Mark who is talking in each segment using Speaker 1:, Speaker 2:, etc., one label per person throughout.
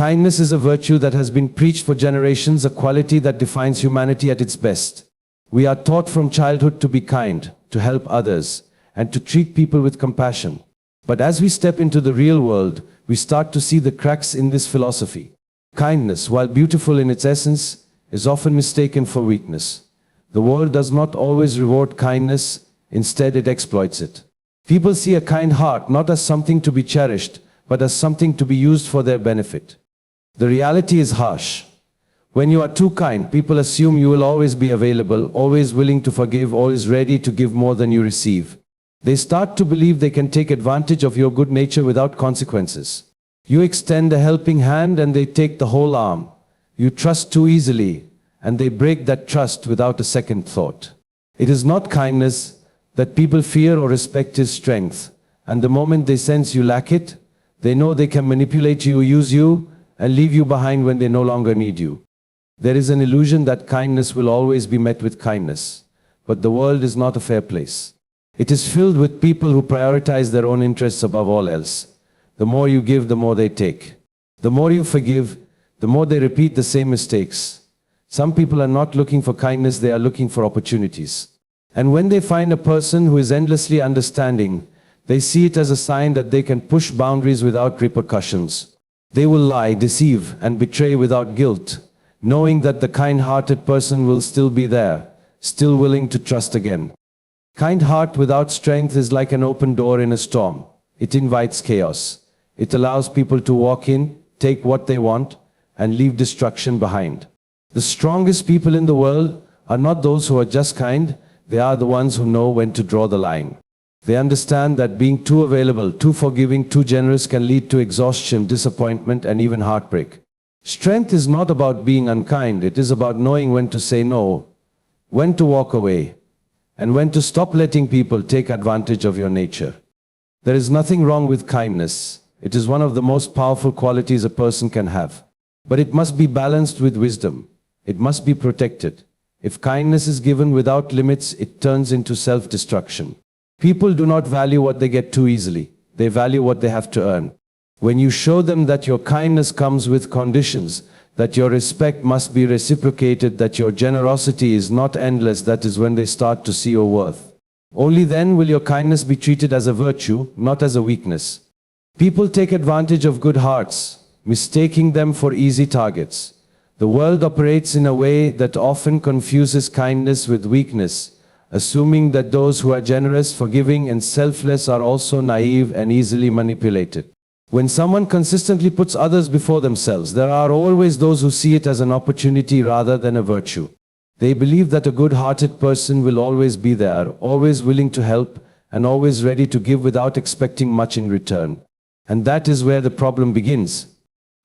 Speaker 1: Kindness is a virtue that has been preached for generations, a quality that defines humanity at its best. We are taught from childhood to be kind, to help others, and to treat people with compassion. But as we step into the real world, we start to see the cracks in this philosophy. Kindness, while beautiful in its essence, is often mistaken for weakness. The world does not always reward kindness, instead it exploits it. People see a kind heart not as something to be cherished, but as something to be used for their benefit. The reality is harsh. When you are too kind, people assume you will always be available, always willing to forgive, always ready to give more than you receive. They start to believe they can take advantage of your good nature without consequences. You extend a helping hand and they take the whole arm. You trust too easily, and they break that trust without a second thought. It is not kindness that people fear or respect is strength, and the moment they sense you lack it, they know they can manipulate you, use you, and leave you behind when they no longer need you. There is an illusion that kindness will always be met with kindness, but the world is not a fair place. It is filled with people who prioritize their own interests above all else. The more you give, the more they take. The more you forgive, the more they repeat the same mistakes. Some people are not looking for kindness, they are looking for opportunities. And when they find a person who is endlessly understanding, they see it as a sign that they can push boundaries without repercussions. They will lie, deceive, and betray without guilt, knowing that the kind-hearted person will still be there, still willing to trust again. Kind heart without strength is like an open door in a storm. It invites chaos. It allows people to walk in, take what they want, and leave destruction behind. The strongest people in the world are not those who are just kind, they are the ones who know when to draw the line. They understand that being too available, too forgiving, too generous can lead to exhaustion, disappointment, and even heartbreak. Strength is not about being unkind, it is about knowing when to say no, when to walk away, and when to stop letting people take advantage of your nature. There is nothing wrong with kindness. It is one of the most powerful qualities a person can have. But it must be balanced with wisdom. It must be protected. If kindness is given without limits, it turns into self-destruction. People do not value what they get too easily. They value what they have to earn. When you show them that your kindness comes with conditions, that your respect must be reciprocated, that your generosity is not endless, that is when they start to see your worth. Only then will your kindness be treated as a virtue, not as a weakness. People take advantage of good hearts, mistaking them for easy targets. The world operates in a way that often confuses kindness with weakness, assuming that those who are generous, forgiving, and selfless are also naive and easily manipulated. When someone consistently puts others before themselves, there are always those who see it as an opportunity rather than a virtue. They believe that a good-hearted person will always be there, always willing to help, and always ready to give without expecting much in return. And that is where the problem begins.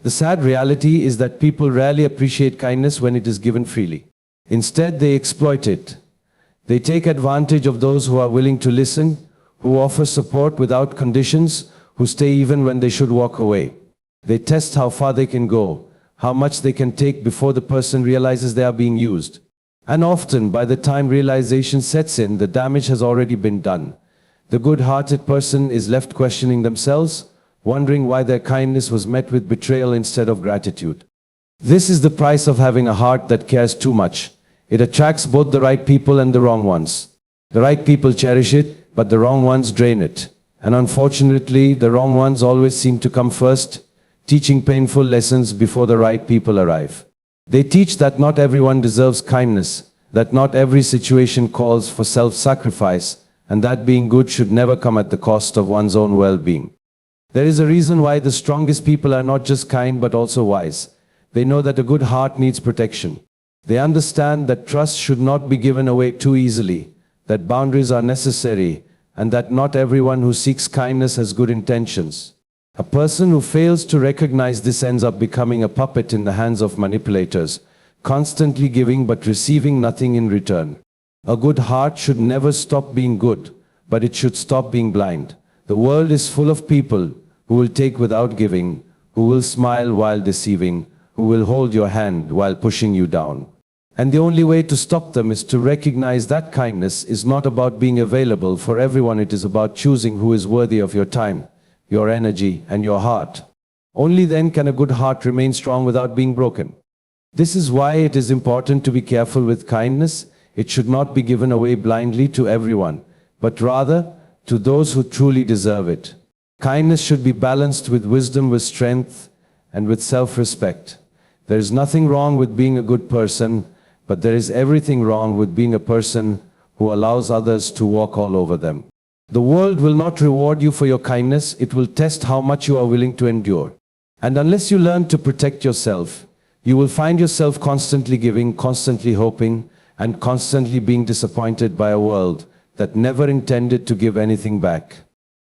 Speaker 1: The sad reality is that people rarely appreciate kindness when it is given freely. Instead, they exploit it. They take advantage of those who are willing to listen, who offer support without conditions, who stay even when they should walk away. They test how far they can go, how much they can take before the person realizes they are being used. And often, by the time realization sets in, the damage has already been done. The good-hearted person is left questioning themselves, wondering why their kindness was met with betrayal instead of gratitude. This is the price of having a heart that cares too much. It attracts both the right people and the wrong ones. The right people cherish it, but the wrong ones drain it. And unfortunately, the wrong ones always seem to come first, teaching painful lessons before the right people arrive. They teach that not everyone deserves kindness, that not every situation calls for self-sacrifice, and that being good should never come at the cost of one's own well-being. There is a reason why the strongest people are not just kind but also wise. They know that a good heart needs protection. They understand that trust should not be given away too easily, that boundaries are necessary, and that not everyone who seeks kindness has good intentions. A person who fails to recognize this ends up becoming a puppet in the hands of manipulators, constantly giving but receiving nothing in return. A good heart should never stop being good, but it should stop being blind. The world is full of people who will take without giving, who will smile while deceiving, who will hold your hand while pushing you down. And the only way to stop them is to recognize that kindness is not about being available for everyone, it is about choosing who is worthy of your time, your energy, and your heart. Only then can a good heart remain strong without being broken. This is why it is important to be careful with kindness. It should not be given away blindly to everyone, but rather to those who truly deserve it. Kindness should be balanced with wisdom, with strength, and with self-respect. There is nothing wrong with being a good person, but there is everything wrong with being a person who allows others to walk all over them. The world will not reward you for your kindness. It will test how much you are willing to endure. And unless you learn to protect yourself, you will find yourself constantly giving, constantly hoping, and constantly being disappointed by a world that never intended to give anything back.